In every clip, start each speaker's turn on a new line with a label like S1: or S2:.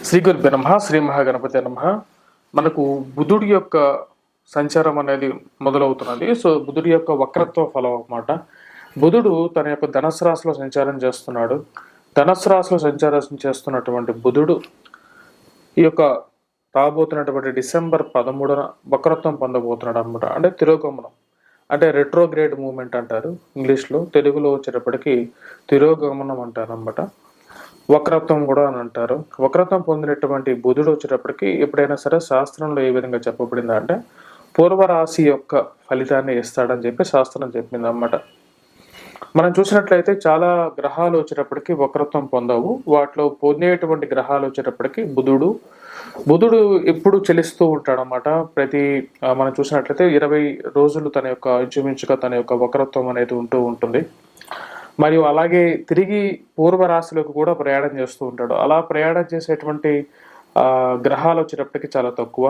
S1: శ్రీ గురుభ్యో నమః శ్రీ మహాగణపతి నమః. మనకు బుధుడి యొక్క సంచారం అనేది మొదలవుతున్నది. సో బుధుడి యొక్క వక్రత్వ ఫలం అన్నమాట. బుధుడు తన యొక్క ధనుసు రాశిలో సంచారం చేస్తున్నాడు. ధనుసు రాశిలో సంచారం చేస్తున్నటువంటి బుధుడు ఈ యొక్క రాబోతున్నటువంటి డిసెంబర్ 13న వక్రత్వం పొందబోతున్నాడు అనమాట. అంటే తిరోగమనం, అంటే రెట్రోగ్రేడ్ మూవ్మెంట్ అంటారు ఇంగ్లీష్లో. తెలుగులో వచ్చేటప్పటికి తిరోగమనం అంటారు అనమాట. వక్రత్వం కూడా అని అంటారు. వక్రత్వం పొందినటువంటి బుధుడు వచ్చేటప్పటికి ఎప్పుడైనా సరే శాస్త్రంలో ఏ విధంగా చెప్పబడింది అంటే పూర్వరాశి యొక్క ఫలితాన్ని ఇస్తాడని చెప్పి శాస్త్రం చెప్పింది అన్నమాట. మనం చూసినట్లయితే చాలా గ్రహాలు వచ్చేటప్పటికి వక్రత్వం పొందవు. వాటిలో పొందేటువంటి గ్రహాలు వచ్చేటప్పటికి బుధుడు ఎప్పుడు చలిస్తూ ఉంటాడనమాట. మనం చూసినట్లయితే 20 రోజులు తన యొక్క ఇంచుమించుగా తన యొక్క వక్రత్వం అనేది ఉంటూ ఉంటుంది. మరియు అలాగే తిరిగి పూర్వ రాశిలోకి కూడా ప్రయాణం చేస్తూ ఉంటాడు. అలా ప్రయాణం చేసేటువంటి గ్రహాలు వచ్చేటప్పటికి చాలా తక్కువ,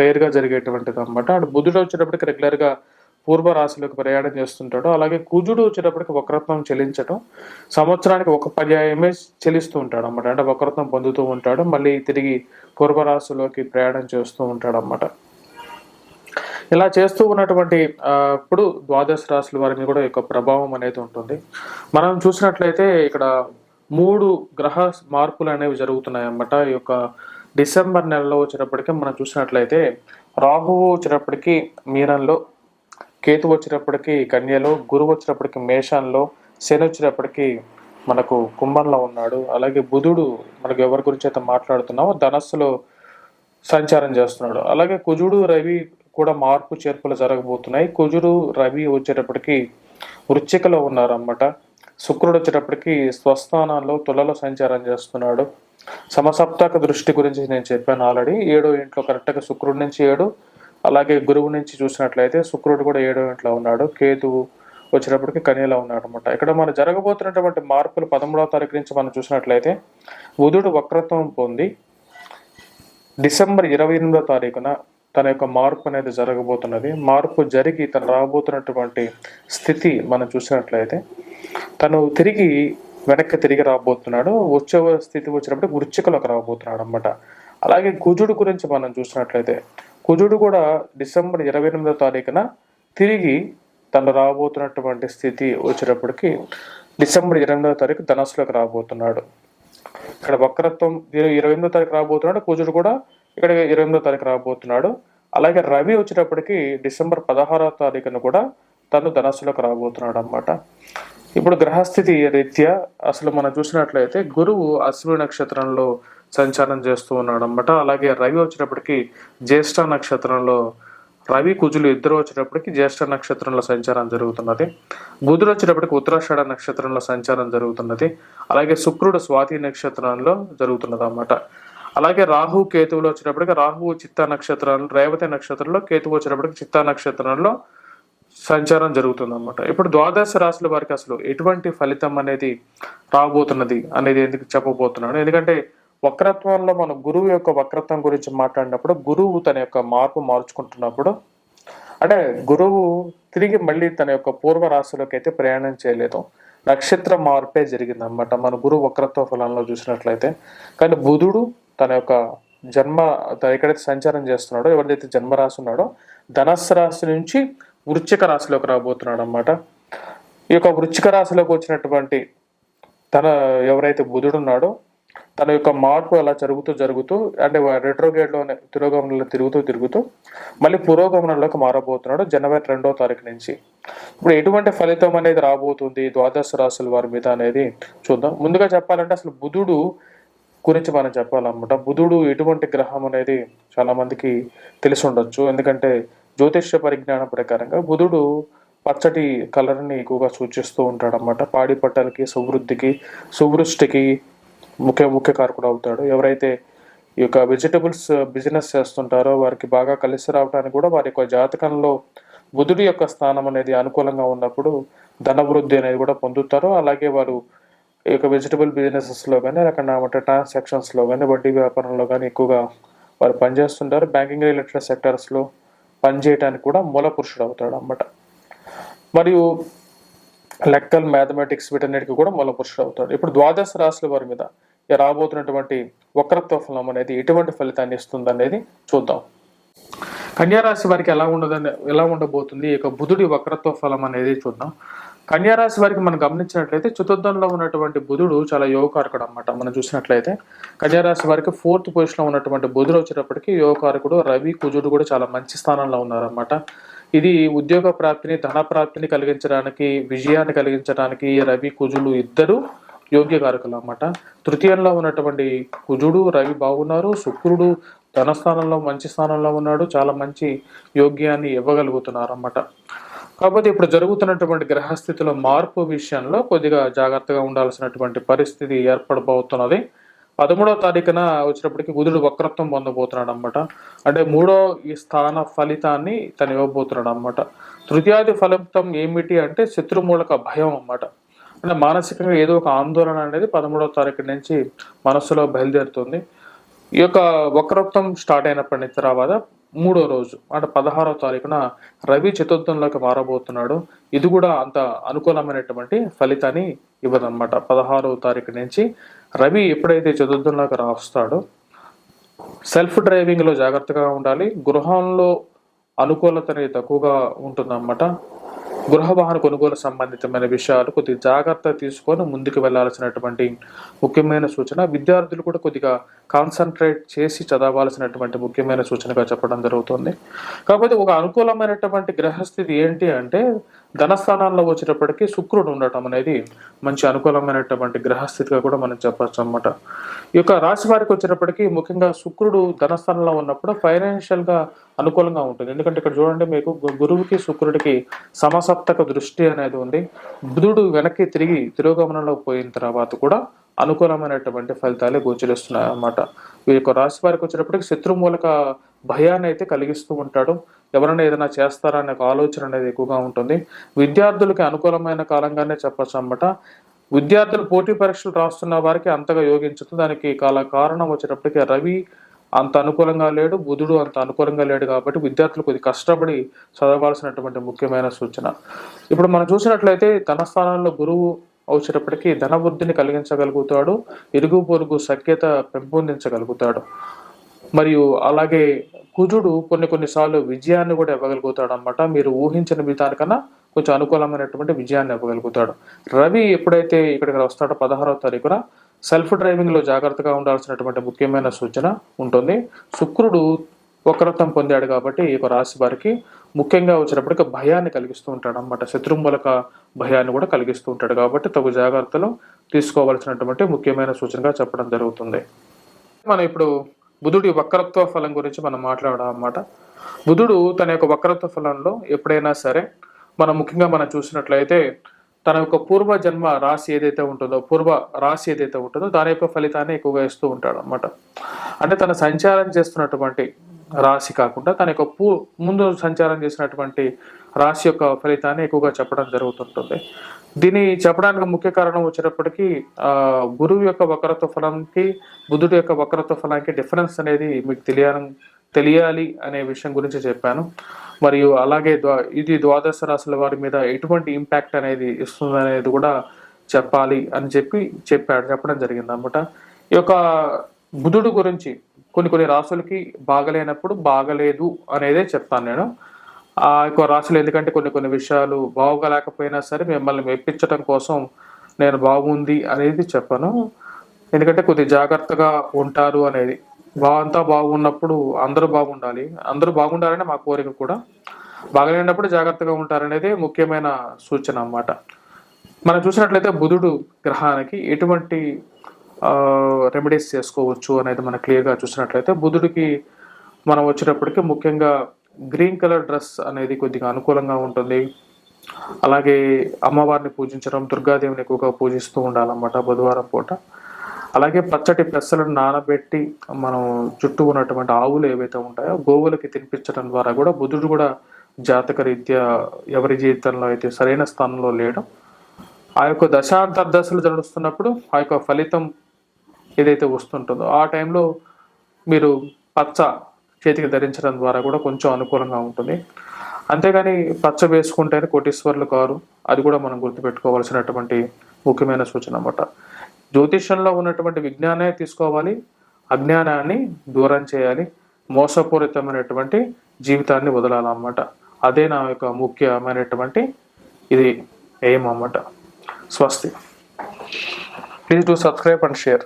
S1: రేర్గా జరిగేటువంటిది అనమాట. అటు బుధుడు వచ్చేటప్పటికి రెగ్యులర్గా పూర్వ రాశిలోకి ప్రయాణం చేస్తుంటాడు. అలాగే కుజుడు వచ్చేటప్పటికి వక్రత్వం చెల్లించడం సంవత్సరానికి ఒక పర్యాయమే చెల్లిస్తూ ఉంటాడు అనమాట. అంటే వక్రత్వం పొందుతూ ఉంటాడు, మళ్ళీ తిరిగి పూర్వ రాశిలోకి ప్రయాణం చేస్తూ ఉంటాడు అనమాట. ఇలా చేస్తూ ఉన్నటువంటి ఇప్పుడు ద్వాదశ రాశుల వారి మీద కూడా యొక్క ప్రభావం అనేది ఉంటుంది. మనం చూసినట్లయితే ఇక్కడ 3 గ్రహ మార్పులు అనేవి జరుగుతున్నాయి అన్నమాట. ఈ యొక్క డిసెంబర్ నెలలో వచ్చేటప్పటికి మనం చూసినట్లయితే రాహువు వచ్చేటప్పటికి మీనంలో, కేతు వచ్చేటప్పటికి కన్యలో, గురువు వచ్చేటప్పటికి మేషంలో, శని వచ్చేటప్పటికి మనకు కుంభంలో ఉన్నాడు. అలాగే బుధుడు మనకు ఎవరి గురించి అయితే మాట్లాడుతున్నామో ధనస్సులో సంచారం చేస్తున్నాడు. అలాగే కుజుడు రవి కూడా మార్పు చేర్పులు జరగబోతున్నాయి. కుజుడు రవి వచ్చేటప్పటికి వృశ్చికలో ఉన్నారన్నమాట. శుక్రుడు వచ్చేటప్పటికి స్వస్థానంలో తులలో సంచారం చేస్తున్నాడు. సమసప్తక దృష్టి గురించి నేను చెప్పాను ఆల్రెడీ. 7వ ఇంట్లో కరెక్ట్గా శుక్రుడి నుంచి 7, అలాగే గురువు నుంచి చూసినట్లయితే శుక్రుడు కూడా 7వ ఇంట్లో ఉన్నాడు. కేతువు వచ్చేటప్పటికి కన్యలో ఉన్నాడు అనమాట. ఇక్కడ మనం జరగబోతున్నటువంటి మార్పులు 13వ తారీఖు నుంచి మనం చూసినట్లయితే బుధుడు వక్రత్వం పొంది డిసెంబర్ 28వ తారీఖున తన యొక్క మార్పు అనేది జరగబోతున్నది. మార్పు జరిగి తను రాబోతున్నటువంటి స్థితి మనం చూసినట్లయితే తను వెనక్కి తిరిగి రాబోతున్నాడు. వచ్చే స్థితి వచ్చినప్పుడు వృశ్చికలోకి రాబోతున్నాడు అనమాట. అలాగే కుజుడు గురించి మనం చూసినట్లయితే కుజుడు కూడా డిసెంబర్ 28వ తారీఖున తిరిగి తను రాబోతున్నటువంటి స్థితి వచ్చేటప్పటికి డిసెంబర్ 28వ తారీఖు ధనస్సులోకి రాబోతున్నాడు. ఇక్కడ వక్రత్వం 28వ తారీఖు రాబోతున్నాడు. కుజుడు కూడా ఇక్కడ 28వ తారీఖు రాబోతున్నాడు. అలాగే రవి వచ్చేటప్పటికి డిసెంబర్ 16వ తారీఖున కూడా తను ధనస్సులోకి రాబోతున్నాడు అన్నమాట. ఇప్పుడు గ్రహస్థితి రీత్యా అసలు మనం చూసినట్లయితే గురువు అశ్విని నక్షత్రంలో సంచారం చేస్తూ ఉన్నాడు అన్నమాట. అలాగే రవి వచ్చేటప్పటికి జ్యేష్ఠ నక్షత్రంలో, రవి కుజులు ఇద్దరు వచ్చేటప్పటికి జ్యేష్ఠ నక్షత్రంలో సంచారం జరుగుతున్నది. బుధుడు వచ్చేటప్పటికి ఉత్తరాషాఢ నక్షత్రంలో సంచారం జరుగుతున్నది. అలాగే శుక్రుడు స్వాతి నక్షత్రంలో జరుగుతున్నది అన్నమాట. అలాగే రాహు కేతువులు వచ్చేటప్పటికి రాహువు చిత్తా నక్షత్రంలో, రేవతి నక్షత్రంలో, కేతువు వచ్చేటప్పటికి చిత్తా నక్షత్రంలో సంచారం జరుగుతుంది అన్నమాట. ఇప్పుడు ద్వాదశ రాశుల వారికి అసలు ఎటువంటి ఫలితం అనేది రాబోతున్నది అనేది ఎందుకు చెప్పబోతున్నాను. ఎందుకంటే వక్రత్వంలో మనం గురువు యొక్క వక్రత్వం గురించి మాట్లాడినప్పుడు గురువు తన యొక్క మార్చుకుంటున్నప్పుడు, అంటే గురువు తిరిగి మళ్ళీ తన యొక్క పూర్వ రాశిలోకి అయితే ప్రయాణం చేయలేదు, నక్షత్ర మార్పే జరిగింది అన్నమాట మన గురువు వక్రత్వ ఫలంలో చూసినట్లయితే. కానీ బుధుడు తన యొక్క ఎక్కడైతే సంచారం చేస్తున్నాడో, ఎవరిదైతే జన్మరాశి ఉన్నాడో ధనస్సు రాశి నుంచి వృశ్చిక రాశిలోకి రాబోతున్నాడు అన్నమాట. ఈ యొక్క వృశ్చిక రాశిలోకి వచ్చినటువంటి ఎవరైతే బుధుడు ఉన్నాడో తన యొక్క మార్పు అలా జరుగుతూ అంటే రెట్రోగేడ్లోనే తిరోగమనంలో తిరుగుతూ మళ్ళీ పురోగమనంలోకి మారబోతున్నాడు జనవరి 2వ తారీఖు నుంచి. ఇప్పుడు ఎటువంటి ఫలితం అనేది రాబోతుంది ద్వాదశ రాశుల వారి మీద అనేది చూద్దాం. ముందుగా చెప్పాలంటే అసలు బుధుడు గురించి మనం చెప్పాలన్నమాట. బుధుడు ఎటువంటి గ్రహం అనేది చాలా మందికి తెలిసి ఉండొచ్చు. ఎందుకంటే జ్యోతిష్య పరిజ్ఞానం ప్రకారంగా బుధుడు పచ్చటి కలర్ని ఎక్కువగా సూచిస్తూ ఉంటాడన్నమాట. పాడి పంటలకి, సువృష్టికి ముఖ్య కారకుడు అవుతాడు. ఎవరైతే ఈ యొక్క వెజిటబుల్స్ బిజినెస్ చేస్తుంటారో వారికి బాగా కలిసి రావడానికి కూడా వారి యొక్క జాతకంలో బుధుడి యొక్క స్థానం అనేది అనుకూలంగా ఉన్నప్పుడు ధనవృద్ధి అనేది కూడా పొందుతారు. అలాగే వారు ఈ యొక్క వెజిటబుల్ బిజినెసెస్లో కానీ, లేకపోతే ట్రాన్సాక్షన్స్లో కానీ, వడ్డీ వ్యాపారంలో కానీ ఎక్కువగా వారు పనిచేస్తుంటారు. బ్యాంకింగ్ రిలేటెడ్ సెక్టర్స్లో పనిచేయడానికి కూడా మూల పురుషుడు అవుతాడు అన్నమాట. మరియు లెక్కలు, మ్యాథమెటిక్స్ వీటన్నిటికీ కూడా మూల పురుషుడు అవుతాడు. ఇప్పుడు ద్వాదశ రాశుల వారి మీద రాబోతున్నటువంటి వక్రత్వ ఫలం అనేది ఎటువంటి ఫలితాన్ని ఇస్తుంది అనేది చూద్దాం. కన్యా రాశి వారికి ఎలా ఉండబోతుంది ఈ యొక్క బుధుడి వక్రత్వ ఫలం అనేది చూద్దాం. కన్యా రాశి వారికి మనం గమనించినట్లయితే చతుర్థంలో ఉన్నటువంటి బుధుడు చాలా యోగకారకుడు అనమాట. మనం చూసినట్లయితే కన్యా రాశి వారికి 4th పొజిషన్ లో ఉన్నటువంటి బుధుడు వచ్చేటప్పటికి యోగకారకుడు. రవి కుజుడు కూడా చాలా మంచి స్థానంలో ఉన్నారన్నమాట. ఇది ఉద్యోగ ప్రాప్తిని, ధన ప్రాప్తిని కలిగించడానికి, విజయాన్ని కలిగించడానికి రవి కుజులు ఇద్దరు యోగ్యకారకులు అన్నమాట. తృతీయంలో ఉన్నటువంటి కుజుడు రవి బాగున్నారు. శుక్రుడు ధనస్థానంలో మంచి స్థానంలో ఉన్నాడు. చాలా మంచి యోగ్యాన్ని ఇవ్వగలుగుతున్నారు అన్నమాట. కాకపోతే ఇప్పుడు జరుగుతున్నటువంటి గ్రహస్థితిలో మార్పు విషయంలో కొద్దిగా జాగ్రత్తగా ఉండాల్సినటువంటి పరిస్థితి ఏర్పడబోతున్నది. 13వ తారీఖున వచ్చినప్పటికీ బుధుడు వక్రత్వం పొందబోతున్నాడు అనమాట. అంటే 3వ ఈ స్థాన ఫలితాన్ని తను ఇవ్వబోతున్నాడు అనమాట. తృతీయాది ఫలితం ఏమిటి అంటే శత్రుమూలక భయం అన్నమాట. అంటే మానసికంగా ఏదో ఒక ఆందోళన అనేది 13వ తారీఖు నుంచి మనస్సులో బయలుదేరుతుంది. ఈ యొక్క వక్రత్వం స్టార్ట్ అయినప్పటి నుంచి తర్వాత 3వ రోజు అంటే 16వ తారీఖున రవి చతుర్థంలోకి మారబోతున్నాడు. ఇది కూడా అంత అనుకూలమైనటువంటి ఫలితాన్ని ఇవ్వదన్నమాట. 16వ తారీఖు నుంచి రవి ఎప్పుడైతే చతుర్థంలోకి రాస్తాడో సెల్ఫ్ డ్రైవింగ్ లో జాగ్రత్తగా ఉండాలి. గృహంలో అనుకూలత అనేది తక్కువగా ఉంటుందన్నమాట. గృహ వాహన కొనుగోలు సంబంధితమైన విషయాలు కొద్దిగా జాగ్రత్త తీసుకొని ముందుకు వెళ్లాల్సినటువంటి ముఖ్యమైన సూచన. విద్యార్థులు కూడా కొద్దిగా కాన్సన్ట్రేట్ చేసి చదవాల్సినటువంటి ముఖ్యమైన సూచనగా చెప్పడం జరుగుతుంది. కాకపోతే ఒక అనుకూలమైనటువంటి గ్రహస్థితి ఏంటి అంటే ధనస్థానాల్లో వచ్చేటప్పటికి శుక్రుడు ఉండటం అనేది మంచి అనుకూలమైనటువంటి గ్రహస్థితిగా కూడా మనం చెప్పచ్చు అన్నమాట. ఈ యొక్క రాశి వారికి వచ్చేటప్పటికి ముఖ్యంగా శుక్రుడు ధనస్థానంలో ఉన్నప్పుడు ఫైనాన్షియల్ గా అనుకూలంగా ఉంటుంది. ఎందుకంటే ఇక్కడ చూడండి, మీకు గురువుకి శుక్రుడికి సమసప్తక దృష్టి అనేది ఉంది. బుధుడు వెనక్కి తిరిగి తిరోగమనంలో పోయిన తర్వాత కూడా అనుకూలమైనటువంటి ఫలితాలే గోచరిస్తున్నాయి అన్నమాట. ఈ యొక్క రాశి వారికి వచ్చేటప్పటికి శత్రుమూలక భయాన్ని అయితే కలిగిస్తూ ఉంటాడు. ఎవరైనా ఏదైనా చేస్తారా అనే ఆలోచన అనేది ఎక్కువగా ఉంటుంది. విద్యార్థులకి అనుకూలమైన కాలంగానే చెప్పచ్చు అన్నమాట. విద్యార్థులు పోటీ పరీక్షలు రాస్తున్న వారికి అంతగా యోగించదు. దానికి కారణం వచ్చేటప్పటికి రవి అంత అనుకూలంగా లేడు, బుధుడు అంత అనుకూలంగా లేడు. కాబట్టి విద్యార్థులు కొద్ది కష్టపడి చదవాల్సినటువంటి ముఖ్యమైన సూచన. ఇప్పుడు మనం చూసినట్లయితే ధనస్థానంలో గురువు వచ్చేటప్పటికి ధన వృద్ధిని కలిగించగలుగుతాడు, ఇరుగు పొరుగు సఖ్యత పెంపొందించగలుగుతాడు. మరియు అలాగే కుజుడు కొన్నిసార్లు విజయాన్ని కూడా ఇవ్వగలుగుతాడు అన్నమాట. మీరు ఊహించిన విధానికన్నా కొంచెం అనుకూలమైనటువంటి విజయాన్ని ఇవ్వగలుగుతాడు. రవి ఎప్పుడైతే ఇక్కడికి వస్తాడో 16వ తారీఖున సెల్ఫ్ డ్రైవింగ్ లో జాగ్రత్తగా ఉండాల్సినటువంటి ముఖ్యమైన సూచన ఉంటుంది. శుక్రుడు వక్రత్వం పొందాడు కాబట్టి ఈ యొక్క రాశి వారికి ముఖ్యంగా వచ్చినప్పటికీ భయాన్ని కలిగిస్తూ ఉంటాడు అన్నమాట. శత్రుమూలక భయాన్ని కూడా కలిగిస్తూ ఉంటాడు కాబట్టి తగు జాగ్రత్తలు తీసుకోవాల్సినటువంటి ముఖ్యమైన సూచనగా చెప్పడం జరుగుతుంది. మనం ఇప్పుడు బుధుడి వక్రత్వ ఫలం గురించి మనం మాట్లాడడం అన్నమాట. బుధుడు తన యొక్క వక్రత్వ ఫలంలో ఎప్పుడైనా సరే ముఖ్యంగా మనం చూసినట్లయితే తన యొక్క పూర్వ జన్మ రాశి ఏదైతే ఉంటుందో దాని యొక్క ఫలితాన్ని ఎక్కువగా ఇస్తూ ఉంటాడు అన్నమాట. అంటే తన సంచారం చేస్తున్నటువంటి రాశి కాకుండా తన యొక్క ముందు సంచారం చేసినటువంటి రాశి యొక్క ఫలితాన్ని ఎక్కువగా చెప్పడం జరుగుతుంటుంది. దీన్ని చెప్పడానికి ముఖ్య కారణం వచ్చేటప్పటికి గురువు యొక్క వక్రత్వ ఫలంకి బుధుడు యొక్క వక్రత్వ ఫలానికి డిఫరెన్స్ అనేది మీకు తెలియాలి అనే విషయం గురించి చెప్పాను. మరియు అలాగే ఇది ద్వాదశ రాశుల వారి మీద ఎటువంటి ఇంపాక్ట్ అనేది ఇస్తుంది అనేది కూడా చెప్పాలి అని చెప్పడం జరిగింది అన్నమాట. ఈ యొక్క బుధుడు గురించి కొన్ని రాశులకి బాగలేనప్పుడు బాగలేదు అనేదే చెప్తాను నేను. ఆ యొక్క రాశులు ఎందుకంటే కొన్ని విషయాలు బాగోలేకపోయినా సరే మిమ్మల్ని మెప్పించడం కోసం నేను బాగుంది అనేది చెప్పను. ఎందుకంటే కొద్దిగా జాగ్రత్తగా ఉంటారు అనేది. అంతా బాగున్నప్పుడు అందరూ బాగుండాలని మా కోరిక కూడా. బాగలేనప్పుడు జాగ్రత్తగా ఉంటారనేది ముఖ్యమైన సూచన అన్నమాట. మనం చూసినట్లయితే బుధుడు గ్రహానికి ఎటువంటి రెమెడీస్ చేసుకోవచ్చు అనేది మనం క్లియర్గా చూసినట్లయితే బుధుడికి మనం వచ్చేటప్పటికి ముఖ్యంగా గ్రీన్ కలర్ డ్రెస్ అనేది కొద్దిగా అనుకూలంగా ఉంటుంది. అలాగే అమ్మవారిని పూజించడం, దుర్గాదేవిని ఎక్కువగా పూజిస్తూ ఉండాలన్నమాట బుధవారం పూట. అలాగే పచ్చటి పెసలను నానబెట్టి మనం చుట్టూ ఉన్నటువంటి ఆవులు ఏవైతే ఉంటాయో గోవులకి తినిపించడం ద్వారా కూడా బుధుడు కూడా జాతక రీత్యా ఎవరి జీవితంలో అయితే సరైన స్థానంలో లేడు, ఆ యొక్క దశాంతర్దశలు జరుగుతున్నప్పుడు ఆ యొక్క ఫలితం ఏదైతే వస్తుంటుందో ఆ టైంలో మీరు పచ్చ చేతికి ధరించడం ద్వారా కూడా కొంచెం అనుకూలంగా ఉంటుంది. అంతేగాని పచ్చ వేసుకుంటేనే కోటీశ్వర్లు కారు, అది కూడా మనం గుర్తుపెట్టుకోవాల్సినటువంటి ముఖ్యమైన సూచన అన్నమాట. జ్యోతిష్యంలో ఉన్నటువంటి విజ్ఞానాన్ని తీసుకోవాలి, అజ్ఞానాన్ని దూరం చేయాలి, మోసపూరితమైనటువంటి జీవితాన్ని వదలాలన్నమాట. అదే నా యొక్క ముఖ్యమైనటువంటి ఇది ఎయిమ్ అన్నమాట. స్వస్తి. Please do subscribe and share.